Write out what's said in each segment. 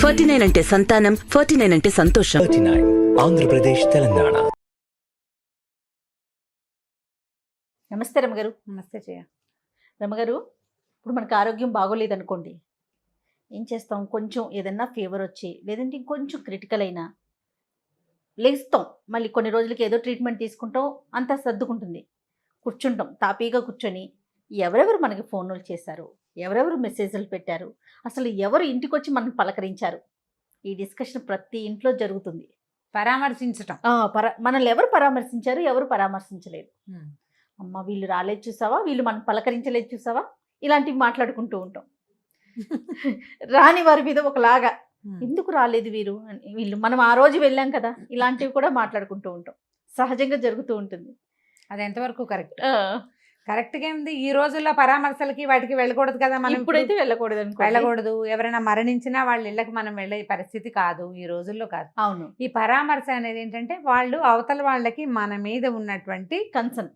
49 అంటే సంతానం, 49 అంటే సంతోషం. 39 ఆంధ్రప్రదేశ్ తెలంగాణ. నమస్తే రమగారు. నమస్తే జయ. రమగారు, ఇప్పుడు మనకు ఆరోగ్యం బాగోలేదనుకోండి, ఏం చేస్తాం? కొంచెం ఏదన్నా ఫీవర్ వచ్చి, లేదంటే ఇంకొంచెం క్రిటికల్ అయినా లేస్తాం, మళ్ళీ కొన్ని రోజులకి ఏదో ట్రీట్మెంట్ తీసుకుంటాం, అంతా సర్దుకుంటుంది. కూర్చుంటాం, తాపీగా కూర్చొని ఎవరెవరు మనకి ఫోన్లు చేశారు, ఎవరెవరు మెసేజ్లు పెట్టారు, అసలు ఎవరు ఇంటికి వచ్చి మనం పలకరించారు, ఈ డిస్కషన్ ప్రతి ఇంట్లో జరుగుతుంది. పరామర్శించటం. మనల్ని ఎవరు పరామర్శించారు, ఎవరు పరామర్శించలేదు. అమ్మ వీళ్ళు రాలేదు చూసావా, వీళ్ళు మనం పలకరించలేదు చూసావా, ఇలాంటివి మాట్లాడుకుంటూ ఉంటాం. రాని వారి మీద ఒకలాగా ఎందుకు రాలేదు వీరు, వీళ్ళు మనం ఆ రోజు వెళ్ళాం కదా, ఇలాంటివి కూడా మాట్లాడుకుంటూ ఉంటాం. సహజంగా జరుగుతూ ఉంటుంది. అది ఎంతవరకు కరెక్ట్? కరెక్ట్గా ఉంది. ఈ రోజుల్లో పరామర్శలకి వాటికి వెళ్ళకూడదు కదా. మనం ఇప్పుడైతే వెళ్ళకూడదు. ఎవరైనా మరణించినా వాళ్ళ ఇళ్ళకి మనం వెళ్ళే పరిస్థితి కాదు, ఈ రోజుల్లో కాదు. అవును. ఈ పరామర్శ అనేది ఏంటంటే వాళ్ళు అవతల వాళ్ళకి మన మీద ఉన్నటువంటి కన్సర్న్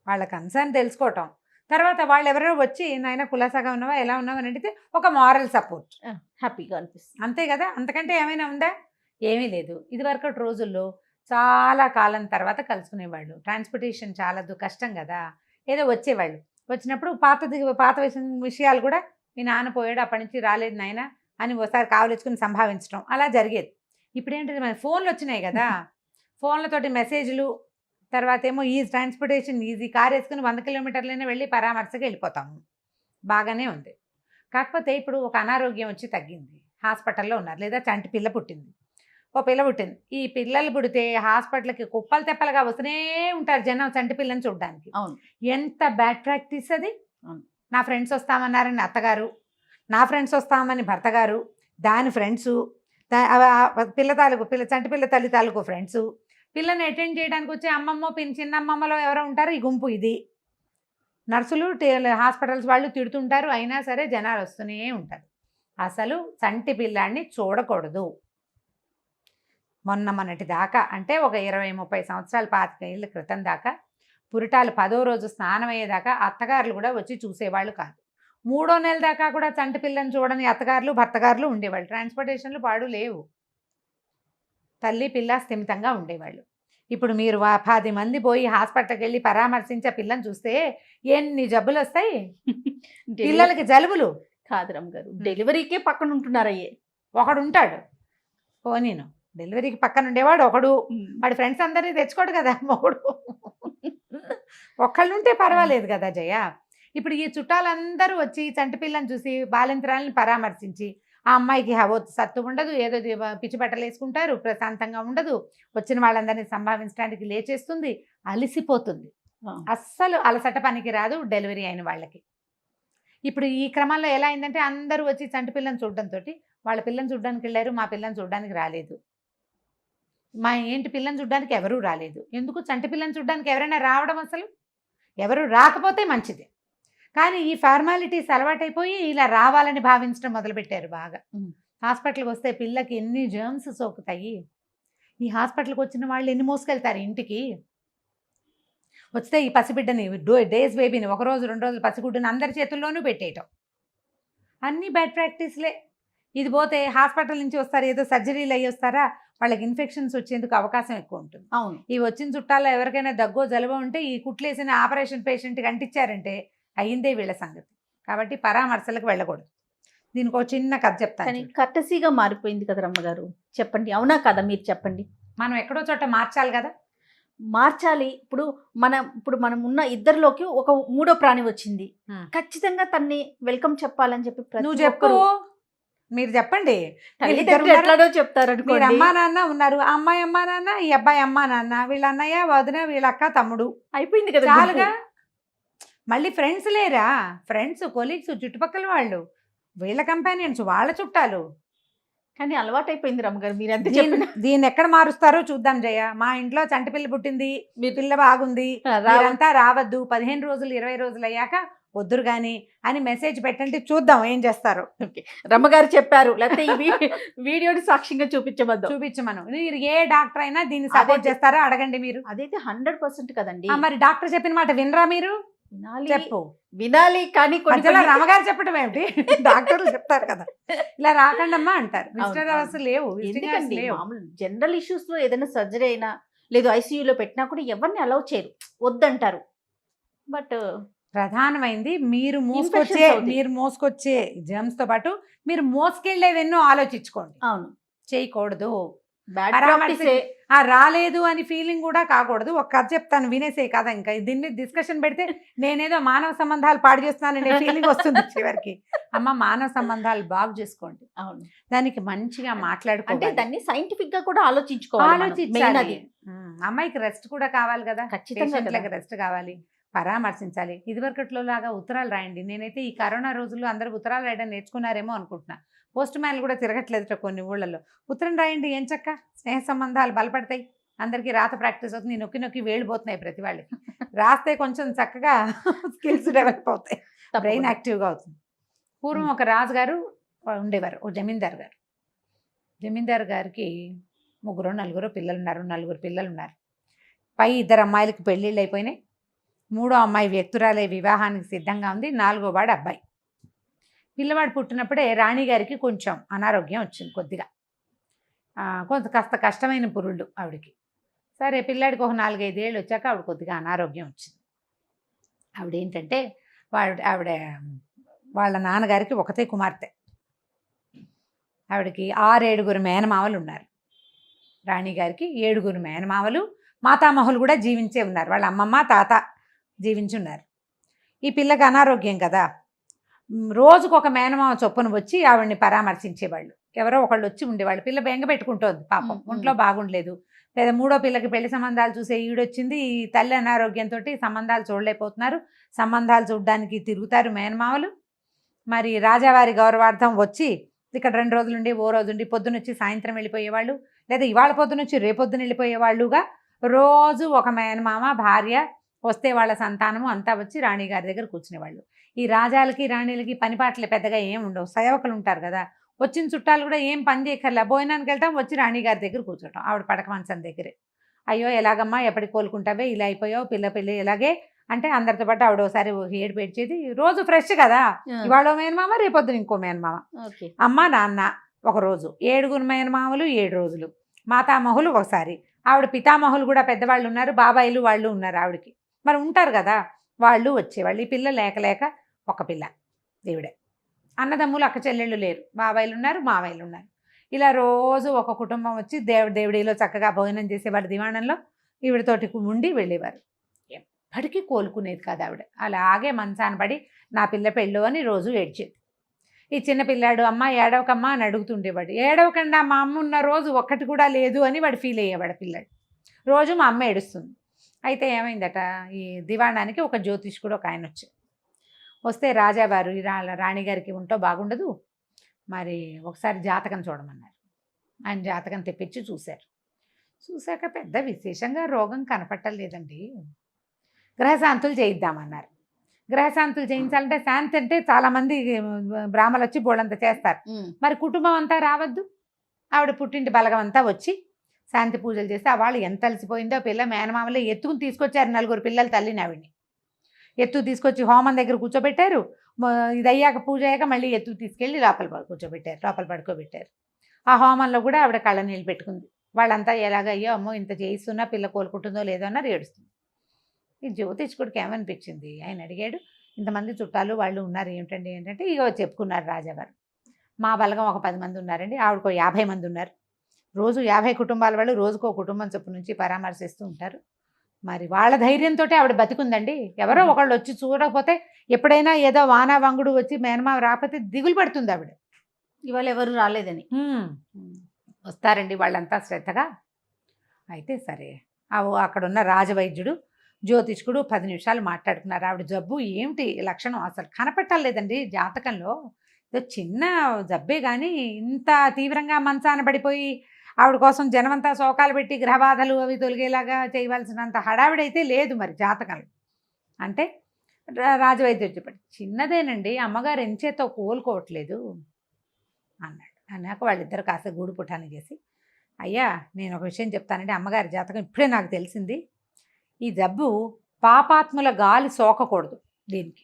వాళ్ళ కన్సర్న్ తెలుసుకోవటం, తర్వాత వాళ్ళు ఎవరో వచ్చి నాయన కులాసాగా ఉన్నావా, ఎలా ఉన్నావా అని అడిగితే ఒక మారల్ సపోర్ట్, హ్యాపీగా అనిపిస్తుంది. అంతే కదా. అంతకంటే ఏమైనా ఉందా? ఏమీ లేదు. ఇదివరకటి రోజుల్లో చాలా కాలం తర్వాత కలుసుకునేవాళ్ళు. ట్రాన్స్పోర్టేషన్ చాలా కష్టం కదా. ఏదో వచ్చేవాళ్ళు, వచ్చినప్పుడు పాత విషయాలు కూడా, మీ నాన్న పోయాడు అప్పటి నుంచి రాలేదు నాయన అని ఒకసారి కావలించుకుని సంభావించడం అలా జరిగేది. ఇప్పుడు ఏంటంటే మన ఫోన్లు వచ్చినాయి కదా, ఫోన్లతోటి మెసేజ్లు, తర్వాత ఏమో ఈ ట్రాన్స్పోర్టేషన్ ఈజీ, కార్ వేసుకుని 100 కిలోమీటర్లైనా వెళ్ళి పరామర్శగా వెళ్ళిపోతాము, బాగానే ఉంది. కాకపోతే ఇప్పుడు ఒక అనారోగ్యం వచ్చి తగ్గింది, హాస్పిటల్లో ఉన్నారు, లేదా చంటి పిల్ల పుట్టింది, ఓ పిల్ల పుట్టింది. ఈ పిల్లలు పుడితే హాస్పిటల్కి కుప్పలు తెప్పలుగా వస్తూనే ఉంటారు జనం చంటి పిల్లని చూడడానికి. అవును. ఎంత బ్యాడ్ ప్రాక్టీస్ అది. నా ఫ్రెండ్స్ వస్తామన్నారని అత్తగారు, నా ఫ్రెండ్స్ వస్తామని భర్త గారు, దాని ఫ్రెండ్సు, చంటి పిల్ల తల్లి తాలూకు ఫ్రెండ్సు, పిల్లని అటెండ్ చేయడానికి వచ్చే అమ్మమ్మో చిన్నమ్మమ్మలో ఎవరో ఉంటారు, ఈ గుంపు ఇది. నర్సులు హాస్పిటల్స్ వాళ్ళు తిడుతుంటారు, అయినా సరే జనాలు వస్తూనే ఉంటారు. అసలు చంటి పిల్లాన్ని చూడకూడదు. మొన్నటి దాకా, అంటే ఒక 20-30 సంవత్సరాలు 25 ఏళ్ళ క్రితం దాకా, పురిటాలు 10వ రోజు స్నానం అయ్యేదాకా అత్తగారులు కూడా వచ్చి చూసేవాళ్ళు కాదు. 3వ నెల దాకా కూడా చంటి పిల్లని చూడని అత్తగారులు భర్తగారులు ఉండేవాళ్ళు. ట్రాన్స్పోర్టేషన్లు పాడు లేవు, తల్లి పిల్ల స్థిమితంగా ఉండేవాళ్ళు. ఇప్పుడు మీరు 10 మంది పోయి హాస్పిటల్కి వెళ్ళి పరామర్శించే పిల్లని చూస్తే ఎన్ని జబ్బులు వస్తాయి. పిల్లలకి జలుబులు కాదు రమ్మగారు, డెలివరీకే పక్కన ఉంటున్నారయ్యే. ఒకడు ఉంటాడు, నేను డెలివరీకి పక్కన ఉండేవాడు ఒకడు, వాడి ఫ్రెండ్స్ అందరినీ తెచ్చుకోడు కదా మొగుడు. ఒక్కళ్ళు ఉంటే పర్వాలేదు కదా జయ. ఇప్పుడు ఈ చుట్టాలందరూ వచ్చి చంటి పిల్లని చూసి బాలింతరాలని పరామర్శించి, ఆ అమ్మాయికి సత్తు ఉండదు, ఏదో పిచ్చి బట్టలు వేసుకుంటారు, ప్రశాంతంగా ఉండదు, వచ్చిన వాళ్ళందరినీ సంభావించడానికి లేచేస్తుంది, అలిసిపోతుంది. అస్సలు అలసట పనికి రాదు డెలివరీ అయిన వాళ్ళకి. ఇప్పుడు ఈ క్రమంలో ఎలా అయిందంటే అందరూ వచ్చి చంటి పిల్లని చూడడంతో వాళ్ళ పిల్లని చూడడానికి వెళ్ళారు, మా పిల్లని చూడడానికి రాలేదు. మా ఏంటి పిల్లని చూడడానికి ఎవరూ రాలేదు. ఎందుకు? చంటి పిల్లని చూడడానికి ఎవరైనా రావడం, అసలు ఎవరు రాకపోతే మంచిది. కానీ ఈ ఫార్మాలిటీస్ అలవాటైపోయి ఇలా రావాలని భావించడం మొదలుపెట్టారు బాగా. హాస్పిటల్కి వస్తే పిల్లకి ఎన్ని జర్మ్స్ సోకుతాయి. ఈ హాస్పిటల్కి వచ్చిన వాళ్ళు ఎన్ని మోసుకెళ్తారు ఇంటికి. వస్తే ఈ పసిబిడ్డని, డేస్ బేబీని 1 రోజు 2 రోజులు పసిగుడ్డుని అందరి చేతుల్లోనూ పెట్టేయటం, అన్నీ బ్యాడ్ ప్రాక్టీస్లే. ఇది పోతే హాస్పిటల్ నుంచి వస్తారు, ఏదో సర్జరీలు అయ్యి వస్తారా, వాళ్ళకి ఇన్ఫెక్షన్స్ వచ్చేందుకు అవకాశం ఎక్కువ ఉంటుంది. అవును. ఈ వచ్చిన చుట్టాల్లో ఎవరికైనా దగ్గో జలుబో ఉంటే ఈ కుట్లేసిన ఆపరేషన్ పేషెంట్కి అంటించారంటే అయ్యిందే వీళ్ళ సంగతి. కాబట్టి పరామర్శలకు వెళ్ళకూడదు. దీనికి ఒక చిన్న కథ చెప్తాను. కానీ కర్టసీగా మారిపోయింది కదా రమ్మగారు, చెప్పండి. అవునా కదా, మీరు చెప్పండి. మనం ఎక్కడో చోట మార్చాలి కదా. మార్చాలి. ఇప్పుడు మనం ఉన్న ఇద్దరిలోకి ఒక 3వ ప్రాణి వచ్చింది, ఖచ్చితంగా తన్ని వెల్కమ్ చెప్పాలని చెప్పి నువ్వు చెప్పు, మీరు చెప్పండి. ఎట్లాడో చెప్తారు. మీరు అమ్మా నాన్న ఉన్నారు, ఆ అమ్మాయి అమ్మా నాన్న, ఈ అబ్బాయి అమ్మా నాన్న, వీళ్ళ అన్నయ్య వదిన, వీళ్ళ అక్క తమ్ముడు, అయిపోయింది కదా చాలుగా. మళ్ళీ ఫ్రెండ్స్ లేరా? ఫ్రెండ్స్, కొలీగ్స్, చుట్టుపక్కల వాళ్ళు, వీళ్ళ కంపానియన్స్, వాళ్ళ చుట్టాలు. కానీ అలవాటు అయిపోయింది రమ్మగారు, మీరు అంతే. దీన్ని ఎక్కడ మారుస్తారో చూద్దాం జయ. మా ఇంట్లో చంటి పిల్ల పుట్టింది, మీ పిల్ల బాగుంది, మీరంతా రావద్దు, 15 రోజులు 20 రోజులు అయ్యాక వద్దురు కానీ అని మెసేజ్ పెట్టండి, చూద్దాం ఏం చేస్తారు. రమ్మగారు చెప్పారు, లేకపోతే ఈ వీడియోని సాక్ష్యంగా చూపించమను. మీరు ఏ డాక్టర్ అయినా దీన్ని సపోర్ట్ చేస్తారా అడగండి. మీరు అదైతే 100% కదండి. మరి డాక్టర్ చెప్పిన మాట వినరా మీరు? వినాలి చెప్పు. వినాలి కానీ కొన్ని మధ్యలో కొన్ని- రమగారు చెప్పడం ఏమిటి? డాక్టర్లు చెప్తారు కదా, ఇలా రాకండమ్మా అంటారు. విజిటర్ అవును. అవర్స్ లేవు, విజిటింగ్ అవర్స్ ఎందుకండి లేవు. మామూలు జనరల్ ఇష్యూస్ లో ఏదైనా సర్జరీ అయినా లేదు ఐసీయూలో పెట్టినా కూడా ఎవరిని అలౌ చేయరు, వద్దంటారు. బట్ ప్రధానమైంది మీరు Infections అవుతాయి. మోసుకొచ్చే జర్మ్స్ తో పాటు మీరు మోసుకెళ్ళేవెన్నో ఆలోచించుకోండి. అవును, చేయకూడదు. బ్యాడ్ పరామర్శ- ప్రాక్టీసే. రాలేదు అని ఫీలింగ్ కూడా కాకూడదు. ఒక కథ చెప్తాను వినేసే కదా, ఇంకా దీని మీద డిస్కషన్ పెడితే నేనేదో మానవ సంబంధాలు పాడు చేస్తున్నాననే ఫీలింగ్ వస్తుంది చివరికి. అమ్మ, మానవ సంబంధాలు బాగు చేసుకోండి, అవును, దానికి మంచిగా అంటే మాట్లాడుకోవాలి, దాన్ని సైంటిఫిక్ గా కూడా ఆలోచించుకోవాలి మనం. Main ఆలోచించాలి. అది. అమ్మాయికి రెస్ట్ కూడా కావాలి కదా, ఖచ్చితంగా పేషెంట్లకు కదా. రెస్ట్ కావాలి, పరామర్శించాలి. ఇదివరకట్లో లాగా ఉత్తరాలు రాయండి. నేనైతే ఈ కరోనా రోజుల్లో అందరూ ఉత్తరాలు రాయడం నేర్చుకున్నారేమో అనుకుంటున్నా. పోస్ట్ మ్యాన్లు కూడా తిరగట్లేదు కొన్ని ఊళ్ళల్లో. ఉత్తరం రాయండి, ఏం చక్క స్నేహ సంబంధాలు బలపడతాయి, అందరికీ రాత ప్రాక్టీస్ అవుతుంది. నొక్కి నొక్కి వేళ్ళు పోతున్నాయి ప్రతి వాళ్ళకి. రాస్తే కొంచెం చక్కగా స్కిల్స్ డెవలప్ అవుతాయి, బ్రెయిన్ తప్పకుండా. యాక్టివ్గా అవుతుంది. పూర్వం ఒక రాజుగారు ఉండేవారు, ఓ జమీందార్ గారు. జమీందార్ గారికి 3-4 పిల్లలు ఉన్నారు, 4 పిల్లలు ఉన్నారు. పై 2 అమ్మాయిలకి పెళ్ళిళ్ళు అయిపోయినాయి. 3వ అమ్మాయి వ్యక్తురాలే వివాహానికి సిద్ధంగా ఉంది. 4వ వాడు అబ్బాయి. పిల్లవాడు పుట్టినప్పుడే రాణిగారికి కొంచెం అనారోగ్యం వచ్చింది కొద్దిగా, కొంత కాస్త కష్టమైన పురుళ్ళు ఆవిడకి. సరే, పిల్లాడికి ఒక 4-5 ఏళ్ళు వచ్చాక ఆవిడ కొద్దిగా అనారోగ్యం వచ్చింది. ఆవిడేంటంటే ఆవిడ వాళ్ళ నాన్నగారికి ఒకతే కుమార్తె. ఆవిడకి 6-7 మేనమావలు ఉన్నారు. రాణిగారికి 7 మేనమావలు, మాతామహులు కూడా జీవించే ఉన్నారు. వాళ్ళ అమ్మమ్మ తాత జీవించి ఉన్నారు. ఈ పిల్లకి అనారోగ్యం కదా, రోజుకు ఒక మేనమావ చొప్పున వచ్చి ఆవిడని పరామర్శించేవాళ్ళు. ఎవరో ఒకళ్ళు వచ్చి ఉండేవాళ్ళు. పిల్ల బెంగ పెట్టుకుంటోంది పాపం, ఒంట్లో బాగుండలేదు. లేదా 3వ పిల్లకి పెళ్లి సంబంధాలు చూసే ఈడొచ్చింది. ఈ తల్లి అనారోగ్యంతో సంబంధాలు చూడలేకపోతున్నారు. సంబంధాలు చూడడానికి తిరుగుతారు మేనమావలు. మరి రాజావారి గౌరవార్థం వచ్చి ఇక్కడ 2 రోజులుండి ఓ రోజుండి పొద్దునొచ్చి సాయంత్రం వెళ్ళిపోయేవాళ్ళు, లేదా ఇవాళ పొద్దునొచ్చి రేపొద్దున వెళ్ళిపోయేవాళ్ళుగా రోజు ఒక మేనమామ భార్య వస్తే వాళ్ళ సంతానము అంతా వచ్చి రాణిగారి దగ్గర కూర్చునేవాళ్ళు. ఈ రాజాలకి రాణిలకి పనిపాట్లే పెద్దగా ఏం ఉండవు, సేవకులు ఉంటారు కదా. వచ్చిన చుట్టాలు కూడా ఏం పని చేయక్కర్లే, భోజనానికి వెళ్తాం, వచ్చి రాణిగారి దగ్గర కూర్చోటం ఆవిడ పడక మంచం దగ్గరే. అయ్యో ఎలాగమ్మా, ఎప్పటికి కోలుకుంటావే, ఇలా అయిపోయావు, పిల్ల పెళ్ళి ఇలాగే అంటే అందరితో పాటు ఆవిడ ఒకసారి ఏడుపు ఏడ్చేది. రోజు ఫ్రెష్ కదా, ఇవాళ మేనమామ రేపొద్దున ఇంకో మేనమామ. ఓకే. అమ్మ నాన్న ఒకరోజు, 7 మేనమామలు 7 రోజులు, మాతామహులు ఒకసారి. ఆవిడ పితామహులు కూడా పెద్దవాళ్ళు ఉన్నారు, బాబాయిలు వాళ్ళు ఉన్నారు ఆవిడకి. మరి ఉంటారు కదా, వాళ్ళు వచ్చేవాళ్ళు. ఈ పిల్ల లేక ఒక పిల్ల దేవుడే. అన్నదమ్ములు అక్క చెల్లెళ్ళు లేరు, బాబాయిలు ఉన్నారు, మావయ్యలు ఉన్నారు. ఇలా రోజు ఒక కుటుంబం వచ్చి దేవుడిలో చక్కగా భోజనం చేసేవాడు దివాణంలో. ఈవిడతోటి ఉండి వెళ్ళేవారు. ఎప్పటికీ కోలుకునేది కాదు ఆవిడ. అలాగే మంచాన పడి నా పిల్ల పెళ్ళు అని రోజు ఏడ్చేది. ఈ చిన్న పిల్లాడు అమ్మ ఏడవకమ్మా అని అడుగుతుండేవాడు. ఏడవకుండా మా అమ్మ ఉన్న రోజు ఒక్కటి కూడా లేదు అని వాడు ఫీల్ అయ్యేవాడు పిల్లాడు. రోజు మా అమ్మ ఏడుస్తుంది. అయితే ఏమైందట, ఈ దివాణానికి ఒక జ్యోతిష్కుడు ఒక ఆయన వస్తే రాజావారు రాణిగారికి ఉంటో బాగుండదు, మరి ఒకసారి జాతకం చూడమన్నారు. ఆయన జాతకం తెప్పించి చూశారు. చూశాక పెద్ద విశేషంగా రోగం కనపట్టలేదండి. గ్రహశాంతులు చేయిద్దామన్నారు. గ్రహశాంతులు చేయించాలంటే శాంతి అంటే చాలామంది బ్రాహ్మలు వచ్చి బోళ్ళంతా చేస్తారు. మరి కుటుంబం అంతా రావద్దు. ఆవిడ పుట్టింటి బలగం అంతా వచ్చి శాంతి పూజలు చేస్తే ఆ వాళ్ళు ఎంత అలసిపోయిందో. పిల్ల మేనమామలే ఎత్తుకుని తీసుకొచ్చారు, 4 పిల్లలు తల్లిని ఆవిడ్ని ఎత్తు తీసుకొచ్చి హోమం దగ్గర కూర్చోబెట్టారు. ఇది అయ్యాక పూజ అయ్యాక మళ్ళీ ఎత్తు తీసుకెళ్ళి లోపల కూర్చోబెట్టారు, లోపల పడుకోబెట్టారు. ఆ హోమంలో కూడా ఆవిడ కళ్ళ నీళ్ళు పెట్టుకుంది. వాళ్ళంతా ఎలాగ అయ్యో అమ్మో ఇంత చేయిస్తున్నా పిల్ల కోలుకుంటుందో లేదో అన్నారు, ఏడుస్తుంది. ఈ జ్యోతిష్కుడికి ఏమనిపించింది, ఆయన అడిగాడు, ఇంతమంది చుట్టాలు వాళ్ళు ఉన్నారు ఏమిటండి ఏంటంటే, ఇగో చెప్పుకున్నారు రాజావారు. మా బలగం ఒక 10 మంది ఉన్నారండి, ఆవిడకో 50 మంది ఉన్నారు. రోజు 50 కుటుంబాల వాళ్ళు రోజుకో కుటుంబం చొప్పు నుంచి పరామర్శిస్తూ ఉంటారు. మరి వాళ్ళ ధైర్యంతో ఆవిడ బతికుందండి. ఎవరో ఒకళ్ళు వచ్చి చూడకపోతే, ఎప్పుడైనా ఏదో వానా వంగుడు వచ్చి మేనమావ రాకపోతే దిగులు పడుతుంది ఆవిడ. ఇవాళ ఎవరు రాలేదని. వస్తారండి వాళ్ళంతా శ్రద్ధగా. అయితే సరే, అక్కడున్న రాజవైద్యుడు జ్యోతిష్కుడు 10 నిమిషాలు మాట్లాడుకున్నారు. ఆవిడ జబ్బు ఏమిటి లక్షణం అసలు కనపట్టాలేదండి జాతకంలో. ఏదో చిన్న జబ్బే కానీ ఇంత తీవ్రంగా మంచాన పడిపోయి ఆవిడ కోసం జనమంతా శోకాలు పెట్టి గ్రహబాధలు అవి తొలగేలాగా చేయవలసినంత హడావిడైతే లేదు మరి జాతకంలో. అంటే రాజవైద్యుడు చెప్పాడు, చిన్నదేనండి, అమ్మగారు ఎంచేతో కోలుకోవట్లేదు అన్నాడు. అన్నాక వాళ్ళిద్దరు కాస్త గూడు పుటాన్ని చేసి, అయ్యా నేను ఒక విషయం చెప్తానండి, అమ్మగారి జాతకం ఇప్పుడే నాకు తెలిసింది. ఈ జబ్బు పాపాత్ముల గాలి సోకకూడదు, దీనికి.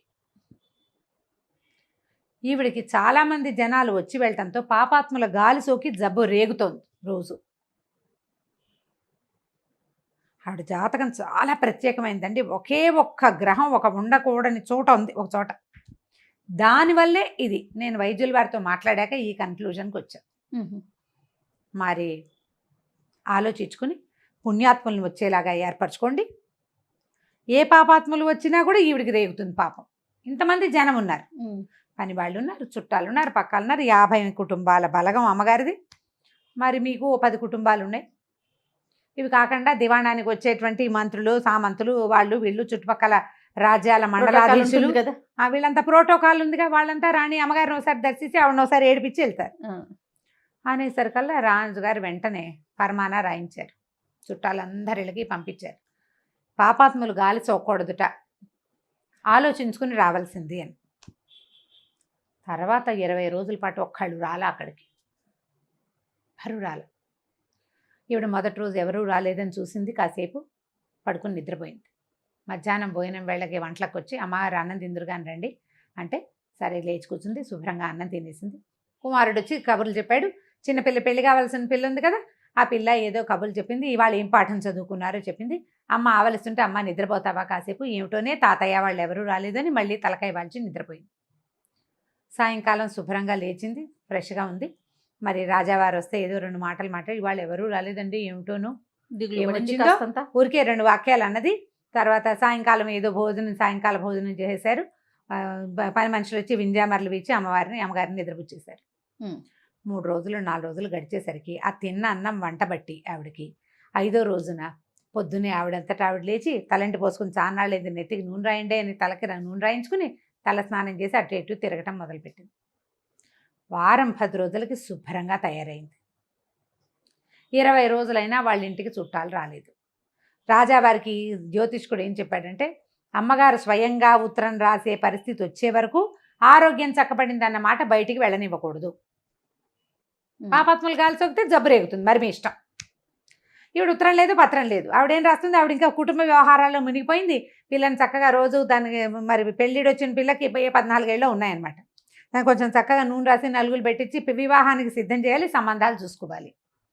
ఈవిడికి చాలామంది జనాలు వచ్చి వెళ్ళటంతో పాపాత్ముల గాలి సోకి జబ్బు రేగుతోంది రోజు. ఆవిడ జాతకం చాలా ప్రత్యేకమైందండి. ఒకే ఒక్క గ్రహం ఒక ఉండకూడని చోట ఉంది, ఒక చోట. దానివల్లే ఇది నేను వైద్యుల వారితో మాట్లాడాక ఈ కన్క్లూజన్కి వచ్చాను. మరి ఆలోచించుకుని పుణ్యాత్ములను వచ్చేలాగా ఏర్పరచుకోండి. ఏ పాపాత్ములు వచ్చినా కూడా ఈవిడికి రేగుతుంది పాపం. ఇంతమంది జనం ఉన్నారు, పని వాళ్ళు ఉన్నారు, చుట్టాలు ఉన్నారు, పక్కలు ఉన్నారు. 50 కుటుంబాల బలగం అమ్మగారిది. మరి మీకు 10 కుటుంబాలు ఉన్నాయి. ఇవి కాకుండా దివాణానికి వచ్చేటువంటి మంత్రులు, సామంతులు, వాళ్ళు వీళ్ళు, చుట్టుపక్కల రాజ్యాల మండలాధీశులు కదా, వీళ్ళంతా ప్రోటోకాల్ ఉందిగా. వాళ్ళంతా రాణి అమ్మగారిని ఒకసారి దర్శించి ఆవిడని ఒకసారి ఏడిపించి వెళ్తారు. అనేసరికల్లా రాజుగారు వెంటనే ఫర్మానా రాయించారు, చుట్టాలందరిళ్ళకి పంపించారు. పాపాత్ములు గాలి సోకూడదుట, ఆలోచించుకుని రావాల్సింది అని. తర్వాత 20 రోజుల పాటు ఒక్కళ్ళు రాలా అక్కడికి, ఎవరు రాల. ఈవిడ మొదటి రోజు ఎవరూ రాలేదని చూసింది, కాసేపు పడుకుని నిద్రపోయింది. మధ్యాహ్నం భోజనం వేళకి వంటలకు వచ్చి అమ్మగారు అన్నం తిందురుగాని రండి అంటే సరే లేచి కూర్చుంది, శుభ్రంగా అన్నం తినేసింది. కుమారుడు వచ్చి కబుర్లు చెప్పాడు. చిన్నపిల్ల, పెళ్లి కావాల్సిన పిల్ల ఉంది కదా, ఆ పిల్ల ఏదో కబుర్లు చెప్పింది. ఇవాళ ఏం పాఠం చదువుకున్నారో చెప్పింది. అమ్మ ఆవలిస్తుంటే అమ్మ నిద్రపోతావా కాసేపు, ఏమిటోనే తాతయ్య వాళ్ళు ఎవరూ రాలేదని మళ్ళీ తలకాయ వాల్చి నిద్రపోయింది. సాయంకాలం శుభ్రంగా లేచింది, ఫ్రెష్గా ఉంది. మరి రాజావారు వస్తే ఏదో 2 మాటలు మాట్లాడి ఇవాళ ఎవరూ రాలేదండి, ఏమిటోనో ఏమొచ్చిందో ఊరికే 2 వాక్యాలు అన్నది. తర్వాత సాయంకాలం ఏదో సాయంకాల భోజనం చేసేశారు. పని మనుషులు వచ్చి వింజామర్లు వీచి అమ్మగారిని నిద్రపుచ్చేశారు. 3 రోజులు 4 రోజులు గడిచేసరికి ఆ తిన్న అన్నం వంట బట్టి ఆవిడకి 5వ రోజున పొద్దున్నే ఆవిడంతటా ఆవిడ లేచి తలంటి పోసుకుని చాన్నాళ్ళు ఏది నెత్తికి నూనె రాయండి అని తలకి నూనె రాయించుకుని తల స్నానం చేసి అటు ఇటు తిరగటం మొదలుపెట్టింది. వారం 10 రోజులకి శుభ్రంగా తయారైంది. 20 రోజులైనా వాళ్ళ ఇంటికి చుట్టాలు రాలేదు. రాజావారికి జ్యోతిష్కుడు ఏం చెప్పాడంటే, అమ్మగారు స్వయంగా ఉత్తరం రాసే పరిస్థితి వచ్చే వరకు ఆరోగ్యం చక్కబడిందన్న మాట బయటికి వెళ్ళనివ్వకూడదు. పాపాత్మలు గాలి సోకితే జబ్బు రేగుతుంది, మరి మీ ఇష్టం. ఈవిడ ఉత్తరం లేదు, పత్రం లేదు. ఆవిడేం రాస్తుంది, ఆవిడ ఇంకా కుటుంబ వ్యవహారాల్లో మునిగిపోయింది. పిల్లని చక్కగా రోజు దానికి మరి పెళ్ళిడు వచ్చిన పిల్లకి 14 ఏళ్ళు ఉన్నాయన్నమాట. దానికి కొంచెం చక్కగా నూనె రాసి నలుగులు పెట్టించి వివాహానికి సిద్ధం చేయాలి, సంబంధాలు చూసుకోవాలి.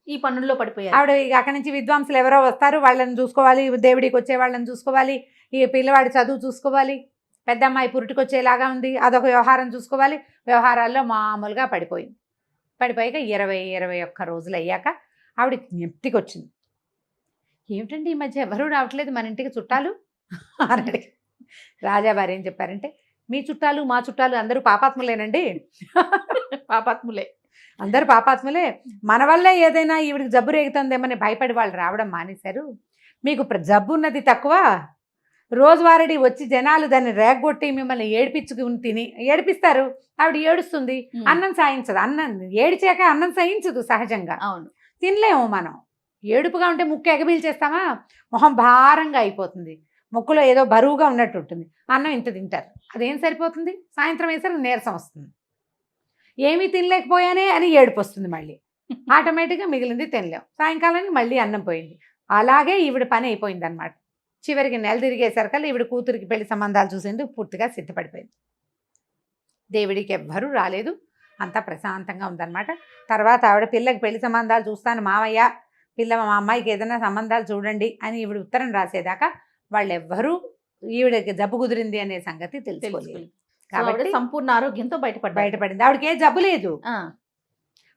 ఈ పనుల్లో పడిపోయారు ఆవిడ. అక్కడి నుంచి విద్వాంసులు ఎవరో వస్తారు, వాళ్ళని చూసుకోవాలి, దేవుడికి వచ్చే వాళ్ళని చూసుకోవాలి, ఈ పిల్లవాడి చదువు చూసుకోవాలి, పెద్ద అమ్మాయి పురుటికి వచ్చేలాగా ఉంది, అదొక వ్యవహారం చూసుకోవాలి. వ్యవహారాల్లో మామూలుగా పడిపోయాక 20-21 రోజులు అయ్యాక ఆవిడ జ్ఞప్తికి వచ్చింది. ఏమిటండి ఈ మధ్య ఎవరూ రావట్లేదు మన ఇంటికి చుట్టాలు అని. రాజావారు ఏం చెప్పారంటే, మీ చుట్టాలు మా చుట్టాలు అందరూ పాపాత్ములేనండి. పాపాత్ములే, అందరూ పాపాత్ములే. మన వల్లే ఏదైనా ఈవిడికి జబ్బు రేగుతుందేమని భయపడి వాళ్ళు రావడం మానేశారు. మీకు జబ్బు ఉన్నది తక్కువ, రోజువారీ వచ్చి జనాలు దాన్ని రేగొట్టి మిమ్మల్ని ఏడిపించుకుని ఏడిపిస్తారు. ఆవిడ ఏడుస్తుంది, అన్నం సాయించదు. అన్నం ఏడిచాక అన్నం సాయించదు సహజంగా. అవును, తినలేము మనం. ఏడుపుగా ఉంటే ముక్కు ఎగబీల్చేస్తామా, మొహం భారంగా అయిపోతుంది, ముక్కులో ఏదో బరువుగా ఉన్నట్టు ఉంటుంది. అన్నం ఇంత తింటారు, అదేం సరిపోతుంది. సాయంత్రం వేసరికి నీరసం వస్తుంది, ఏమీ తినలేకపోయానే అని ఏడుపు వస్తుంది. మళ్ళీ ఆటోమేటిక్గా మిగిలింది తినలేం. సాయంకాలానికి మళ్ళీ అన్నం పోయింది. అలాగే ఈవిడ పని అయిపోయింది అనమాట. చివరికి నెల తిరిగేసరికల్లా ఈవిడ కూతురికి పెళ్లి సంబంధాలు చూసేందుకు పూర్తిగా సిద్ధపడిపోయింది. దేవుడికి ఎవ్వరూ రాలేదు, అంతా ప్రశాంతంగా ఉందన్నమాట. తర్వాత ఆవిడ పిల్లకి పెళ్లి సంబంధాలు చూస్తాను మామయ్య, మా అమ్మాయికి ఏదైనా సంబంధాలు చూడండి అని ఈవిడ ఉత్తరం రాసేదాకా వాళ్ళెవ్వరూ ఈవిడకి జబ్బు కుదిరింది అనే సంగతి తెలుసుకోలేదు. కాబట్టి సంపూర్ణ ఆరోగ్యంతో బయటపడింది. ఆవిడకి ఏ జబ్బు లేదు,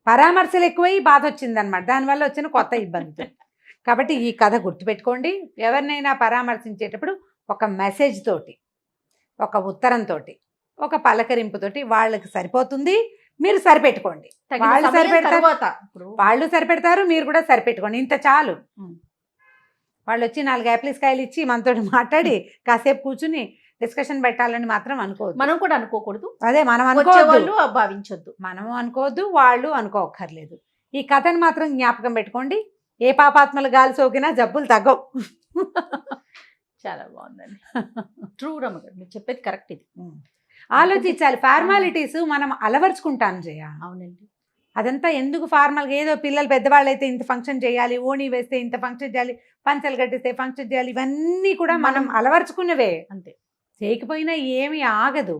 పరామర్శలు ఎక్కువై బాధ వచ్చిందనమాట. దానివల్ల వచ్చిన కొత్త ఇబ్బంది. కాబట్టి ఈ కథ గుర్తుపెట్టుకోండి. ఎవరినైనా పరామర్శించేటప్పుడు ఒక మెసేజ్ తోటి, ఒక ఉత్తరంతో, ఒక పలకరింపుతోటి వాళ్ళకి సరిపోతుంది. మీరు సరిపెట్టుకోండి, వాళ్ళు సరిపెడతారు, మీరు కూడా సరిపెట్టుకోండి. ఇంత చాలు. వాళ్ళు వచ్చి 4 యాపిల్స్కాయలు ఇచ్చి మనతో మాట్లాడి కాసేపు కూర్చుని డిస్కషన్ పెట్టాలని మాత్రం అనుకోవద్దు. మనం కూడా అనుకోకూడదు. అదే మనం అనుకోవద్దు, భావించొద్దు, మనము అనుకోవద్దు, వాళ్ళు అనుకోక్కర్లేదు. ఈ కథను మాత్రం జ్ఞాపకం పెట్టుకోండి. ఏ పాపాత్మలు గాలి సోకినా జబ్బులు తగ్గవు. చాలా బాగుందండి. ట్రూ రమ్మగారు, మీరు చెప్పేది కరెక్ట్. ఇది ఆలోచించాలి. ఫార్మాలిటీస్ మనం అలవర్చుకుంటాం జయ. అవునండి. అదంతా ఎందుకు ఫార్మల్గా, ఏదో పిల్లలు పెద్దవాళ్ళు అయితే ఇంత ఫంక్షన్ చేయాలి, ఓణి వేస్తే ఇంత ఫంక్షన్ చేయాలి, పంచలు కట్టిస్తే ఫంక్షన్ చేయాలి, ఇవన్నీ కూడా మనం అలవర్చుకున్నవే. అంతే. చేయకపోయినా ఏమీ ఆగదు.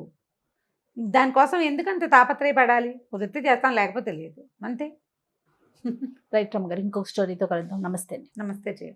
దానికోసం ఎందుకంత తాపత్రయపడాలి? కుదిరితే చేస్తాం, లేకపోతే లేదు, అంతే. రైట్ రమ్మ గారు, ఇంకొక స్టోరీతో కలుద్దాం. నమస్తే అండి. నమస్తే జయ.